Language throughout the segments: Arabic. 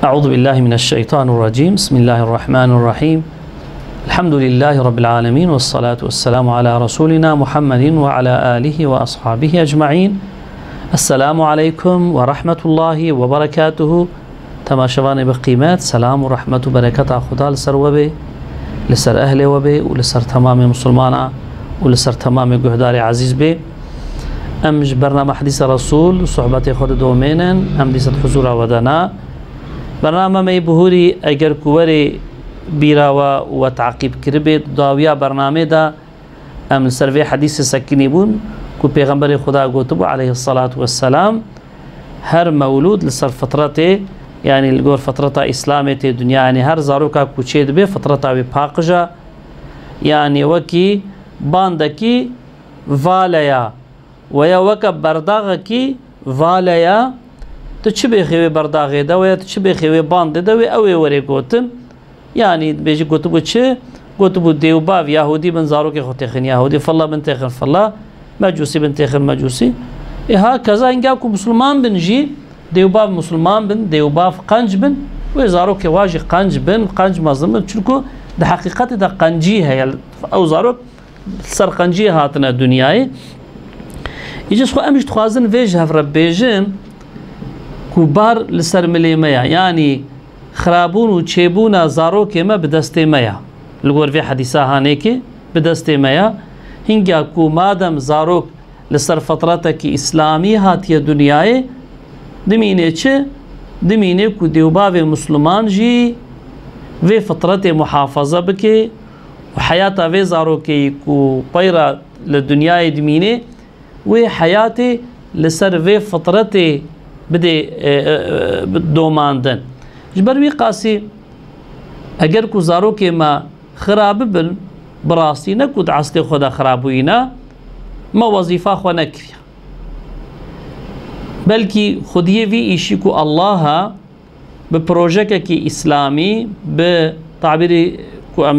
أعوذ بالله من الشيطان الرجيم. بسم الله الرحمن الرحيم. الحمد لله رب العالمين، والصلاة والسلام على رسولنا محمد وعلى آله وأصحابه أجمعين. السلام عليكم ورحمة الله وبركاته. تماشوان بقيمات سلام ورحمة وبركاته خدا لسر وبه، لسر أهل وبه، ولسر تمام مسلمان، ولسر تمام جهدار عزيز به. أمج برنامج حديث رسول صحبة خود دومينا أم ديست حضور ودنا برنامج مي بهوري اگر كوري بيراوا وتعقيب كربت داويا برنامج دا ام سروي حديث سكني بون كو پیغمبر خدا گوتب عليه الصلاة والسلام هر مولود لسر فترته يعني الجور فترته اسلامته دنيا يعني هر زاروكا كوچيد به فترته به پاقجا يعني وكي باندكي واليا ويا وك برداغ كي واليا تشبه خوي برداغ دا ويا تشبه خوي باند دا وي اوي وري گوتن يعني بيجي گوتبو چه گوتبو ديوباv يهودي بن زاروك خوتخن يهودي فالله بن تخن فالله مجوسي بن تخن مجوسي هكذا انجاكم مسلمان بنجي ديوباv مسلمان بن ديوباv قنج بن وزاروك واجي قنج بن قنج مظلم چلكو ده حقيقت ده قنجي هي او زاروك سر قنجي هاتنا دنياي يجي خو امش تخوازن فيج هف ربيجن كبار لسر مليميا يعني خرابون و چيبونا زاروك ما بدست ميا لغور في حديثة هانيك بدست ميا هنگا كو مادم زاروك لسر فترتك اسلامي هاتية دنياي دمينه چه دمينه كو ديوباوي مسلمان جي في فترة محافظة بكي وحياة في زاروكي كو بيرا للدنيا دمينه وحياتي لسر في فترة بدي دوماندن جبروي قاسي اگر كو زاروكي ما خراب بن براسي نكود عصلي خدا خرابوينا ما وظيفة خو نكري بلكي خديه في ايشي كو الله ببروجيكا كي اسلامي بتعبيري كو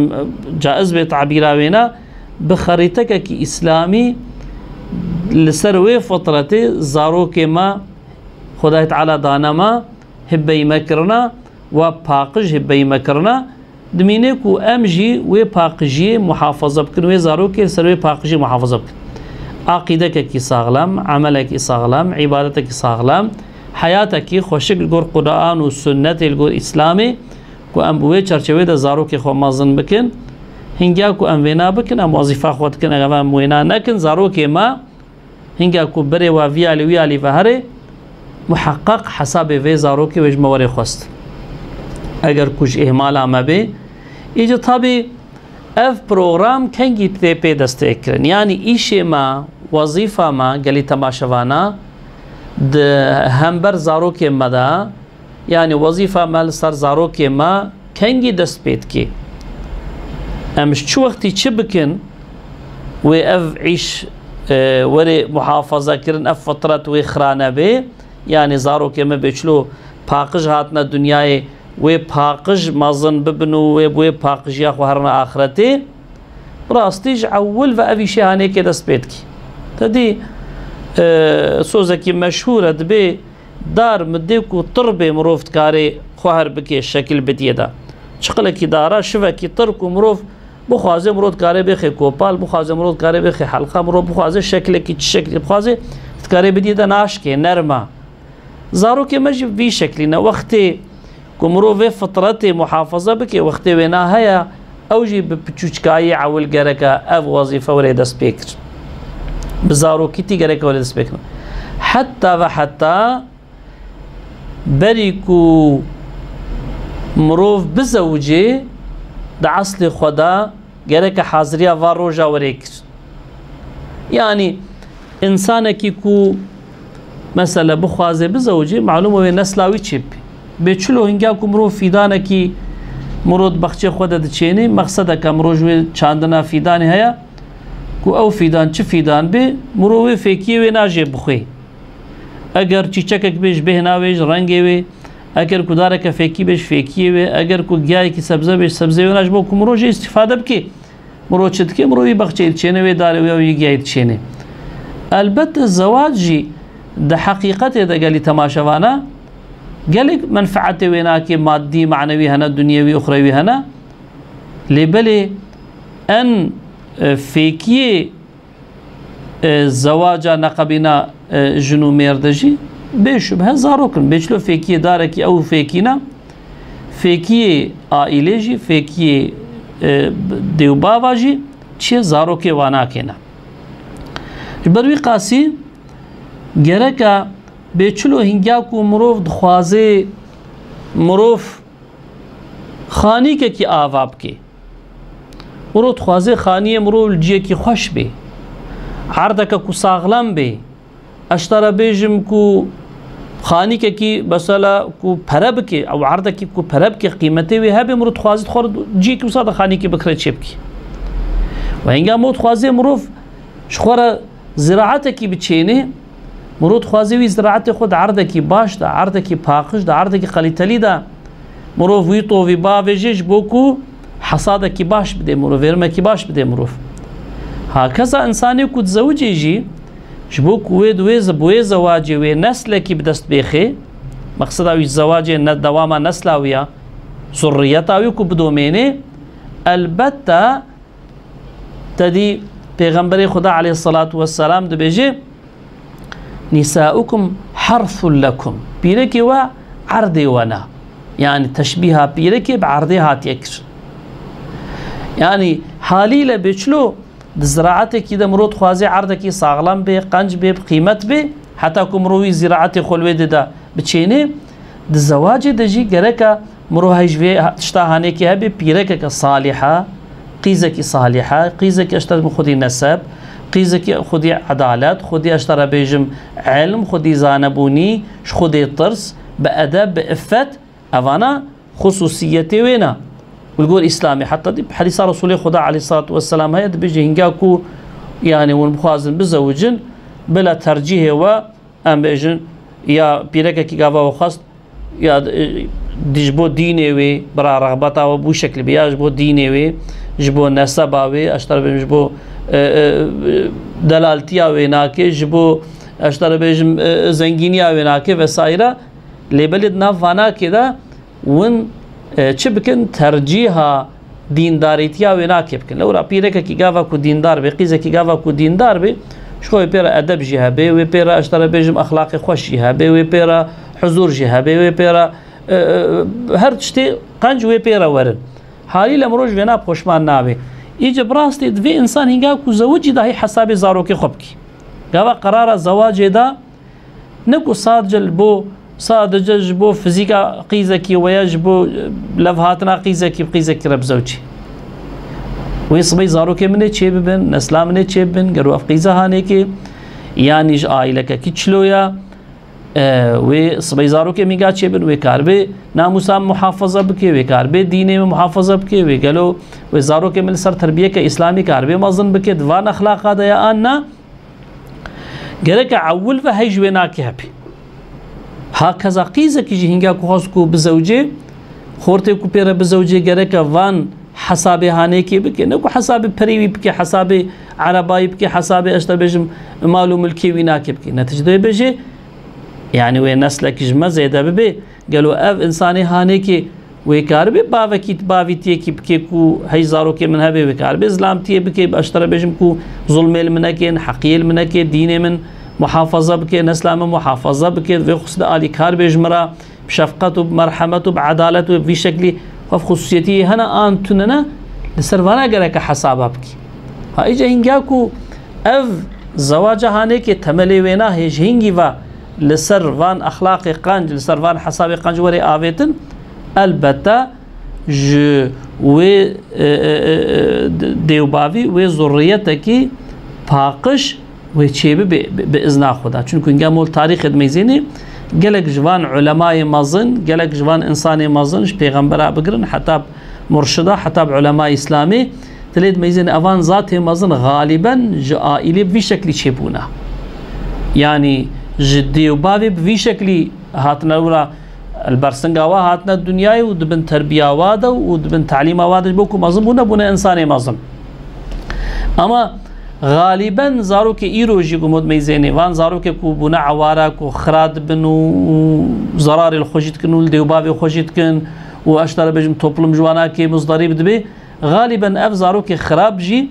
جائز بتعبيراوينا بخريطة كي اسلامي لسروي فترة زاروكي ما خدا تعالى دانما هبي مكرنا وباقج هبي مكرنا دمينيكو امجي وباقجي محافظة بكن وزاروكي سروي باقجي محافظة بكن عقيدتك كي ساغلام، عملك ساغلام، عبادتك ساغلام، حياتك خوشك الجور قرآن والسنة الجور إسلامي كو ام بوي چرچوي د زاروكي خو مازن بكن هنگا كو ام وينا بكن ام وظيفه خو تكن اغام وينا نكن زاروكي ما هنگا كو بري وفيالي ويالي فهري محقق حساب في زاروكي وج موري خوست اگر كوش اهمال ما به ايجا طبي اف پروگرام کنگی پی دست اکرن يعني ايشي ما وظيفة ما قالي تماشوانا ده همبر زاروكي مدا يعني وظيفة ما لسر زاروكي ما کنگی دست بيت كي امش چو وقتي چه بكن و اف عيش وري محافظة كرن اف فترة و خرانه به يعني زاروكي ما بيچلو پاقج هاتنا دنیای و پاقج مازن ببنو و پاقج یا خوهرنا آخرته راستيج اول و اوی شهانه که دست بید کی تدي سوزكي مشهورة دبي دار مديكو طربي مروفت كاري خوهر بكي الشكل بديدا شقلكي دارا شفكي طركو مروف بخوازي مرود كاري بخي كوبال بخوازي مرود كاري بخي حلقة مرود بخوازي شكلكي تشكل بخوازي كاري بديدا ناشكي نرمى زاروكي مجي في شكلنا وقتي كمرو في فترة محافظة بكي وقتي وينا هيا اوجي بچوچكاي عول جركا اف وظيفة وريد سبيكر بزاروكي تي جركا وريد سبيكر حتى وحتى بريكو مروف بزوجي دا عصل خدا جركا حاضرية واروجا وريكر يعني انسانكي كو مثلا بخوازي بزوجي معلومة نسلاوي تشيب بيچلو هنگا كمرو فيدانكي مرود بخچه خود دچيني مقصد كمروجوي چاندنا فيدان هيا كو او فيدان چه فيدان به مروي فيكي و ناجي بخوي اگر چيچكك بيش بهناويج رنگي وي اگر كدارك فيكي بيش فيكي وي اگر كو گياي كي سبزه بيش سبزه و ناج بو كمروجي استفاده بكي مرو چدكي مروي بخچه چينه و دار و يگاي چينه البته الزواج ده حقيقته ده قالي تماشوانا قالك منفعة ويناك مادي معنوي هنا دنيوي أخروي هنا لبلي أن فيكي زواجا نقبنا جنو ميردجي بشبه زاروكن بيشلو فيكي داركي أو فيكينا فيكي آئليجي فيكي ديوباواجي چه زاروكي واناكينا بروي قاسي گركا بيچلو هنگاكو مروف دخوازي مروف خاني كي آواب كي مرو دخوازي خاني مروف الجيه كي خوش بي عردك كو ساغلام بي اشترى بيجم كو خاني كي بسلا كو پرب كي او عردك كو پرب كي قيمتي وي هبي مرو دخوازي تخور جي كو صاد خاني كي بكره چبكي وهنگا مو دخوازي مروف شخورا زراعتك بتشيني مرود خوازوی زراعت خود عردکی باش دا عردکی پاقش دا عردکی قلیتلی دا مروف وی طوی باویجش بوکو حصادکی باش بده مروف ورمکی باش بده مروف هكذا انسانی کو تزوجی جی جبوک وید ویز بوی زواجی وی نسلکی بدست بیخی مقصد اوی زواجی دواما نسلاویا ذریت اوی کو بدومینه البته تدی پیغمبر خدا علیه الصلاة والسلام دو بیجی نساؤكم حرث لكم بيركي وعرضي ونا يعني تشبيهها بيركي بعرضي هات يكر يعني حاليله بيشلو زراعتك كده مرود خوازي عرضك صاغلام بي قنج بي بقيمت بي حتى كمروي زراعتي خلوي دا بتشيني الزواج دجي جركا مروهاج في تشتاهاني كي هبي بيركك صالحة قيزك صالحة قيزك اشتر خدي نسب قيزك خدي عدالات خدي اشترى بيجم علم خدي زانبوني خدي طرس بأدب بإفت أفانا خصوصيتي وينا والقول إسلامي حتى دي بحديث رسول خدا عليه الصلاة والسلام هيا بيجي هنجاكو يعني والمخازن بزوجن بلا ترجيه و أم بيجن يا بيركا كي قاوا وخاص يا دجبو ديني وي برا رغبتا وبو شكل بيا جبو ديني وي جبو نسبا وي اشتر بيجبو دلالتیا ویناکه جبو اشتر بيجم زنگینیا ویناکه وسایره لیبلد نافانا كده ون چه بکن ترجیحا دینداریتیا ویناکه بکن لورا پیرکه کی گاوا کو دیندار به قیزه کی گاوا کو دیندار به شوی پیرا ادب جهه به و پیرا اشتر بيجم اخلاق خوش جهه به و پیرا حضور جهه به و پیرا هر چتی قنج و پیرا ورن حالی لمروج وینا پوشمان ناوي ایجا براستي دوی انسان هنگا کو زوجی دا هی حساب زاروکی خوب کی گاوا قرار زواج دا نکو صادجل بو صادجل بو فيزيكا قيزكي ويجبو لفهاتنا قيزكي بقيزكي رب زوجي ويصبي زاروكي مني چه ببن نسلا مني چه ببن گرو اف قيزة هاني كي يعني ج آئلكا كيچلويا و صبي زاروكي ميگا چه بن و كاربه ناموسا محافظه بكي و كاربه دينه محافظه بكي و گلو و زاروكي من سر تربيه کا اسلامي كاربه مازن بكي دوان اخلاق دا يا انا گرك عول و هيج وناكي هبي هكذا قيزه كي هنگا کو خاص بزوجه خورته کو پيره بزوجه گرك وان حساب هاني كي بكي نكو حساب بريوي بكي حساب عرباي بكي حساب اشتبجم مالو ملكي وناكي بكي نتيجه بيجي يعني وين نسلك جمع زيادة ببي قالوا أف إنساني هاني كي ويكار بي باوكي باوي تيكي بكي كو هيزارو كي من هبي ويكار بي إسلام تيه بكي بأشترى بيجم كو ظلم المنكين حقيل منكي دين من محافظة بكي نسلام محافظة بكي في خصد آلي كار بيجمرا بشفقته بمرحمته بعدالته في شكل وف خصوصيتي هنا آن تننا لسروانا قرأك حسابها بكي ها إيجا هنگاكو أف زواجه هاني كي تملي وينا هيج هنگي و لسر وان اخلاق قنج لسر وان حساب قنج وري آويتن البته ج و ديوباوي و ذريتكي پاقش و چيبه بإذن خدا چونكو انگا مول تاريخ دميزيني گلك جوان علماء مازن گلك جوان انسان مازنش پیغمبر بگرن حتى مرشده حتى علماء اسلامي تليد ميزين اوان ذات مازن غالبا جائلي بشكل چيبونا يعني جدي وبابي بفي شكلي هاتنا ولا البرسنجا هاتنا الدنيا ودبن تربيه وادا ودبن تعليم وادا بوكو مظلم بنا انسان مظلم اما غالبا زاروك إيروجي قمود ميزيني وان زاروك كو بنا عوارك وخراد بنو زرار الخوشيت كن والديوبابي خوشيت كن واشترى بجم توبلم جواناكي مصدري بدبي غالبا اف زاروك خراب جي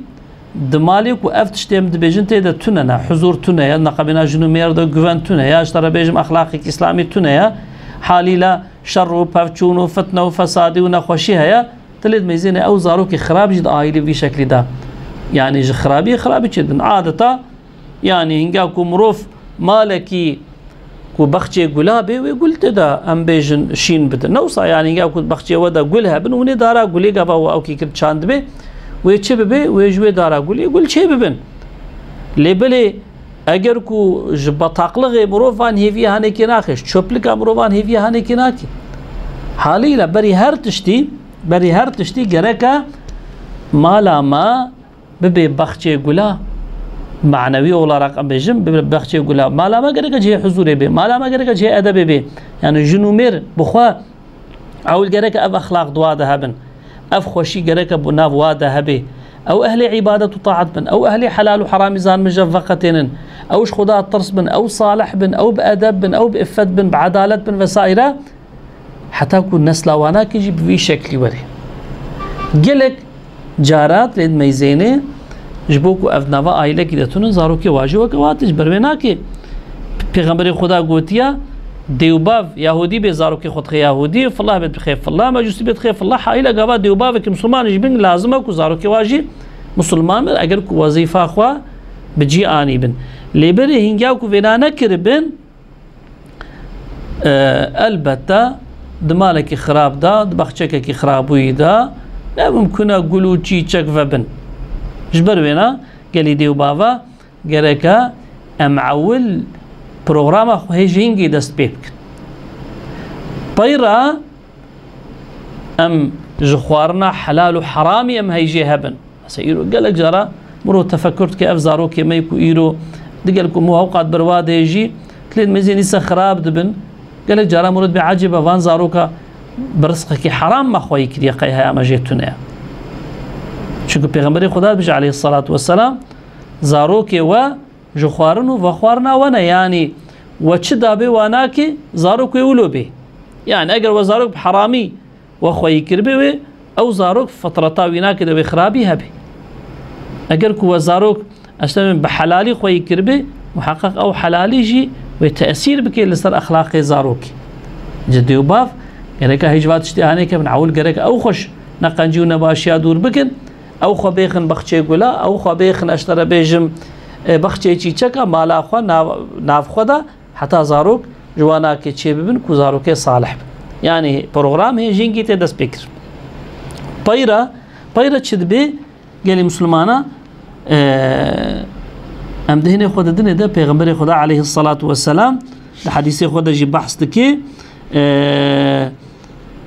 دمالك واف تشتم دبيجن تيدا تننا حضور تنيا نقبنا جنو ميرد غوان تنيا اشترى بجم اخلاقك اسلامي تنيا حالي لا شر وبافچون وفتنه وفساد ونخوشي هيا تلد ميزيني او زاروك خراب جد عائلي بشكل ده يعني خرابي جدا عادة يعني هنگاكو مروف مالكي كو بخشي قلابي وقلت دا ام بيجن شين بدا نوصا يعني هنگاكو بخشي ودا قلها بن وني دارا قولي قبا او كي كرت شاند بي ويچه بي ويجوي دارا قولي قول چه ببن لبلي اگر كو جبطاقلغي مروفان هيفي هانيكي ناخش چوبلك مروفان هيفي هانيكي ناكي حالي لا بري هر تشتي گركا مالا ما ببي بخشي قلا معنوي ولا رقم بجم ببي بخشي قلا مالا ما قرق جهي حضور بي مالا ما قرق جهي أدب بي يعني جنومير بخوا أو قرق أف أخلاق دواده هبن أف خوشي قرق بناف واده هبي أو أهل عبادة وطاعت بن أو أهل حلال وحرام زان مجفقتين أوش خدا الطرس بن أو صالح بن أو بأدب بن أو بإفت بن بعدالة بن وسائرة حتى كون نسلا وانا كيجي بفي شكل وري قلق جارات لید میزینه جبوکو افنوا آیله کی دتون زاروکی واجی وکواتش برویناکی پیغمبر خدا گوتیا دیوباف یهودی به زاروکی خود خی یهودی فالله بيت بخير فالله مجوسی بيت خير فالله حایله گوا دیوباف که مسلمان جبین لازمه کو زاروکی واجی مسلمان اگر کو وظیفه خوا بجی آنی بن لیبری هنگاو کو وینا نکربن البته دمالك خراب دا دبخچك خرابوي دا لا ممكن أقولوا شيء شك فبن جبر وينا قال يديو بابا قالك أمعول برنامج هيجينجي دست بيبك بيرا أم جخوارنا حلال وحرامي أم هيجي هبن سيرو قالك جرا مرو تفكرت كيف زارو كي ما يكو إيرو دقالكم مو أوقات برواد هيجي تلين مزين يسا خراب دبن قالك جرا مرد بعجبة فان زاروكا برزقك حرام ما خوي كدي قيها ما جيتنا شكو پیغمبر خدا بج عليه الصلاة والسلام زاروك و جخوارن و خوارنا وانا يعني وچ دابه واناكي زاروك يولو به يعني اگر وزاروك بحرامي وخوي كربه او زاروك فترتا ويناك دو خرابي هبه اگر كو وزاروك اشتم بحلالي خوي كربه محقق او حلالي جي وتأثير بك لسر اخلاق زاروك جدي وباف قالك هيجوات اشتهانيك من عول قالك او خش نقنجي ونباشيا دور بكن او خو بيخن بخشي قلا او خو بيخن اشترى بيجم بخشي تشيكا مالا خو ناف خدا حتى زاروك جوانا كي تشي بن كو زاروك صالح يعني بروجرام هي جينكي تدس بكر بايرا تشدبي قال مسلمانا ام دهني خود دني ده پیغمبر خدا عليه الصلاه والسلام الحديث خدا جي بحث دكي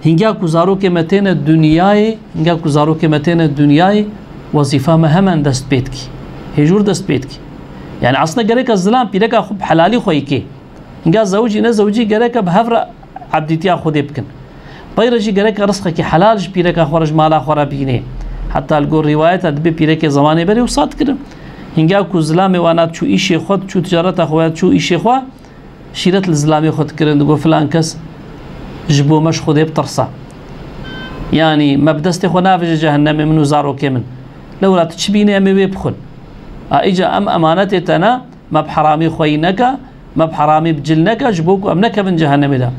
هنگا كوزارو که متين الدنياي هنگا كوزارو که متين الدنياي وظيفه مهمه دست بيتكي هجور دست بيتكي يعني اصلا قالك الظلام بيدك خب حلالي خويكي هنگا زوجي نه زوجي قالك بهفر عبدتي خود يبكن بايرجي قالك رزقك حلال بيدك خرج مالا خرا بينه حتى الجور روايات ادبي بيدك زمانه بري وصاد كده هنگا كوزلام وانا شو ايشي خود شو تجارت اخوات شو ايشي خو شيرت الزلامي خود كرن دغو فلان كس جبو مش خود بترصا يعني ما بدست خو نافج جهنم منو زارو كمن لولا تشبيني امي بيبخل اجا ام امانتي تنا ما بحرامي خوينك ما بحرامي بجلنك جبوك امنك من جهنم ده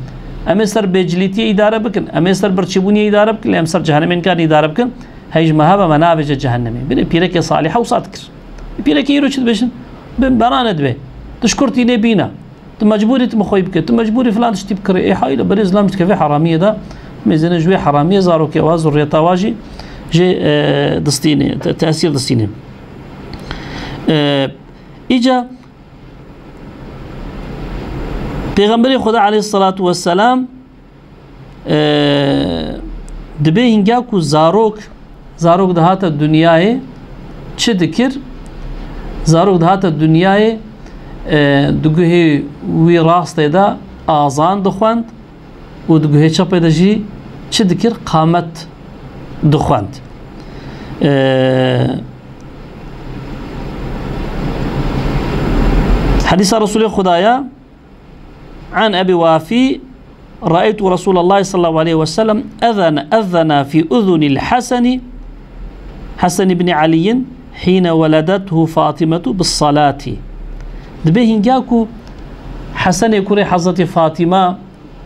امسر بجليتي اداره بكن امسر برشبوني اداره بكن امسر جهنم كان اداره بكن هيج مهابه منافج جهنم بني بيرك صالحه وصادكر بيرك يروش بشن براند به تشكرتي نبينا مجبوري تمخوي بك مجبوري فلان تشتي بكر اي حايله بريز لام تكفي حراميه ده ميزان جوي حراميه زارو كواز الريطا واجي جي دستيني تاثير دستيني اجا پیغمبر خدا عليه الصلاه والسلام دبي هنگاكو زاروك دهات الدنيا چه ذكر زاروك دهات الدنيا دگوهی وی راسته دا آزان دخواند و دگوهی چپه دا جی چه دکر قامت دخواند حديث رسول خدايا عن أبي وافي رأيت رسول الله صلى الله عليه وسلم أذن في أذن حسن بن علي حين ولدته فاطمة بالصلاة. دبي هنجاكو حسن كوري حضرت فاطمة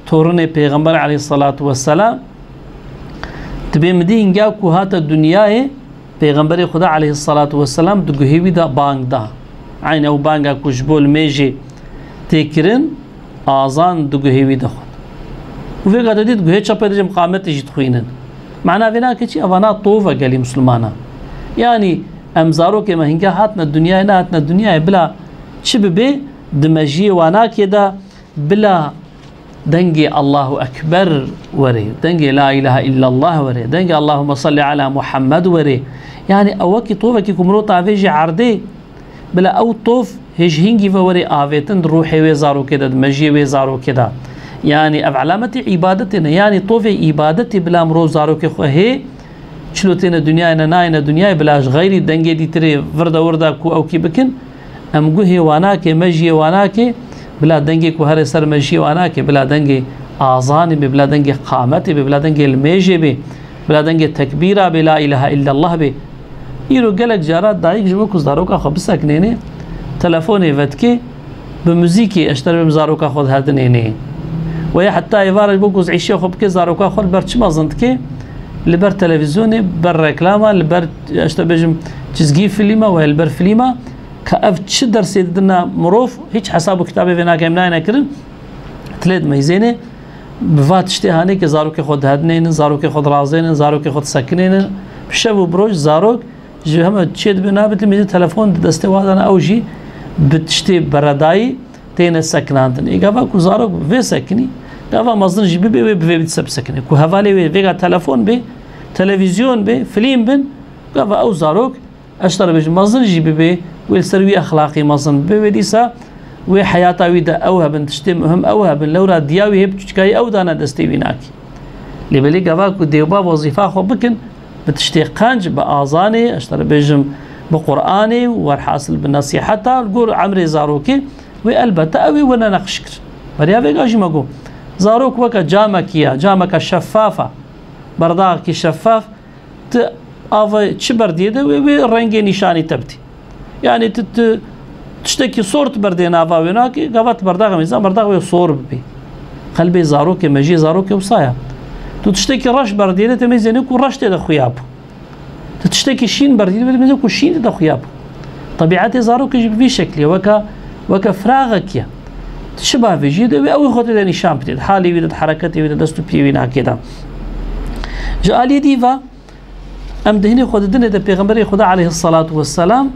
تورن پیغمبر عليه الصلاة والسلام دبي مدي هنجاكو هات الدنيا پیغمبر خدا عليه الصلاة والسلام دقهيوي دا بانگ دا عين او بانگا كشبول ميجي تكرن آزان دقهيوي دا خود وفي قد ديد قهي چپا دجم قامت جيت خوينن معنى فينا كيشي اوانا طوفة قالي مسلمانا يعني امزارو كما هنگا هاتنا الدنيا هنا هاتنا الدنيا بلا شبه دمجي وانا كده بلا دنجي الله أكبر وري دنجي لا إله إلا الله وري دنجي اللهم صل على محمد وري يعني أوكي طوفك كمرو طافيجي عردي بلا أو طوف هج هنجي فوري آفيتن روحي ويزارو كده دمجي ويزارو كده يعني أفعلامتي عبادتنا يعني طوفي عبادتي بلا مرو زارو كخوهي شلوتين الدنيا ناينا دنيا بلاش غيري دنجي دي تري وردا كو أو كي بكن أم قهي واناكي مجي واناكي بلا دنجي كوهر سر مجي واناكي بلا دنجي آذاني بلا دنجي قامتي بلا دنجي الميجي بلا دنجي تكبيرة بلا إله إلا الله بي يرو قلق جارات دايق جبوكو زاروكا خو بسكنيني تلفوني فتكي بموزيكي اشتر بمزاروكا خود هادنيني ويا حتى يفارج بوكوز عيشي خو بكي زاروكا خود برچ مازندكي لبر تلفزيوني بر ركلاما لبر اشتر بجم تزجي فيلما والبر فيلما كأف تشدر سيدنا مروف هيك حسابه كتابه فينا كمنا نكرن تلاد ميزينه بفات اشتهاني كزاروك خود هدنين زاروك خود رازين زاروك خود سكنين بشبو بروج زاروك جو هم تشد بنا بتلميذ تلفون دسته وانا اوجي بتشتي برداي تين سكنانتن ايغا كو زاروك في سكني غافا مصدر جيبي بي بتسب سكني كو هفالي فيغا تلفون بي تلفزيون بي فيلم بن غافا او زاروك اشتر بج مصدر جيبي بي والسروي أخلاقي مصن بوديسا وحياتا ويدا أوها بن تشتي مهم أوها بن لورا دياوي هب تشكاي أو دانا دستي بيناكي لبلي قفاكو ديوبا وظيفة خو بكن بتشتي قانج بآذاني أشتر بجم بقرآني والحاصل بالنصيحة القول عمري زاروكي والبتا أوي وانا نقشكر بريا فيقاجي مقو زاروك وكا جامك شفافة برداغكي شفاف آفا تشبر ديدا ورنجي نشاني تبتي يعني تشتكي صورت بردين آفا ويناكي قفت برداغ ميزان برداغ ويصور بي قلبي زاروكي مجي زاروكي وصايا تشتكي رش بردينة تميزين يكون رش تيدا خيابه تشتكي شين بردينة تميزين يكون شين تيدا خيابه طبيعتي زاروكي في شكلي وكا فراغك يا تشبه في جيدة أو يخوتي دا نشان بتيد حالي ويدا حركتي ويدا دستو بي ويناكي دا جالي ديفا أم دهني خود الدنيا دا بيغمبري خدا عليه الصلاة والسلام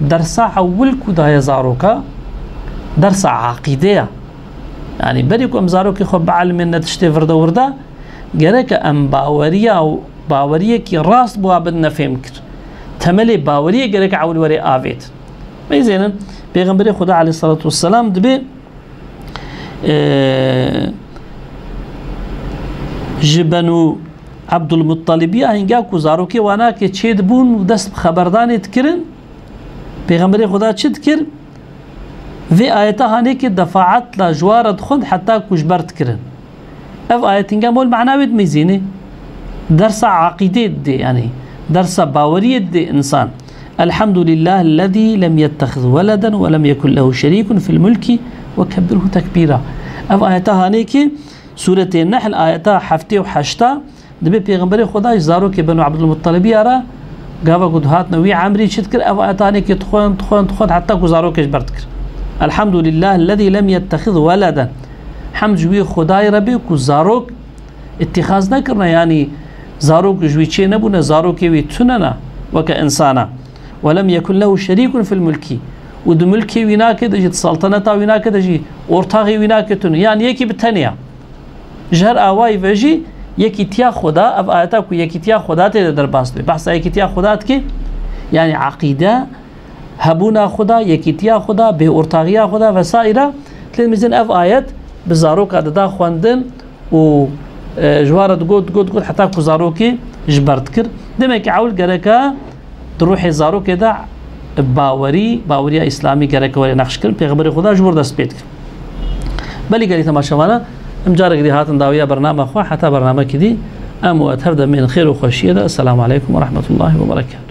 درس أول كدا يزاروكا درس عقيدة يعني بريكو أم زاروكي خب بعلم إن تشتي فردا وردا جرك أم باورية كي راس بوا بدنا فهمكر تملي باورية جرك عول وري آفيت ما يزينن بيغمبري خدا عليه الصلاة والسلام دبي جبنو عبد المطلب هنگاكو زاروكي وانا كي تشيد بون ودست خبرداني تكرن پیغمبر خدا چه کر في آياتها هنيك دفعت لجوار دخل حتى كجبرت كرن اف آياتين مول معناوي ميزيني درس عقيدة دي يعني درس باورية دي إنسان الحمد لله الذي لم يتخذ ولدا ولم يكن له شريك في الملك وكبره تكبيرا اف آياتها هنيك سورة النحل آياتها حفتي وحشتا دبي پیغمبر خدا زاروك بنو عبد المطلب يرى قابا قد هاتنا وي عمري شتكر أفاتاني كي تخون حتى كزاروك جبرتكر الحمد لله الذي لم يتخذ ولدا حمد جوي خداي ربي كزاروك اتخاذ نكرنا يعني زاروك جوي چه نبونا زاروك وي تننا وكإنسانا ولم يكن له شريك في الملك ود ملكي ويناك دجي سلطنتا ويناك دجي اورتاغي ويناك تن يعني يكي بتنيا جهر آواي فجي يكي تيا خدا اف آياتاكو يكي تيا خدا تيدا در باست بحث يكي تيا خدا كي يعني عقيدة هبونا خدا يكي تيا خدا به ارتاغيا خدا وسائرة تلميزين اف آيات بزاروكا دا خواندن و جوارد قد حتى كو زاروكي جبرت كر دمك عول قركا تروحي زاروكي دا باوری اسلامی گرک وری نقش کرد پیغمبر خدا جبر دست پید بلی گلی تماشاوانا امجارك دي هاتن داوية برنامج خوا حتى برنامج كدي أموات هبدا من خير وخشية. السلام عليكم ورحمة الله وبركاته.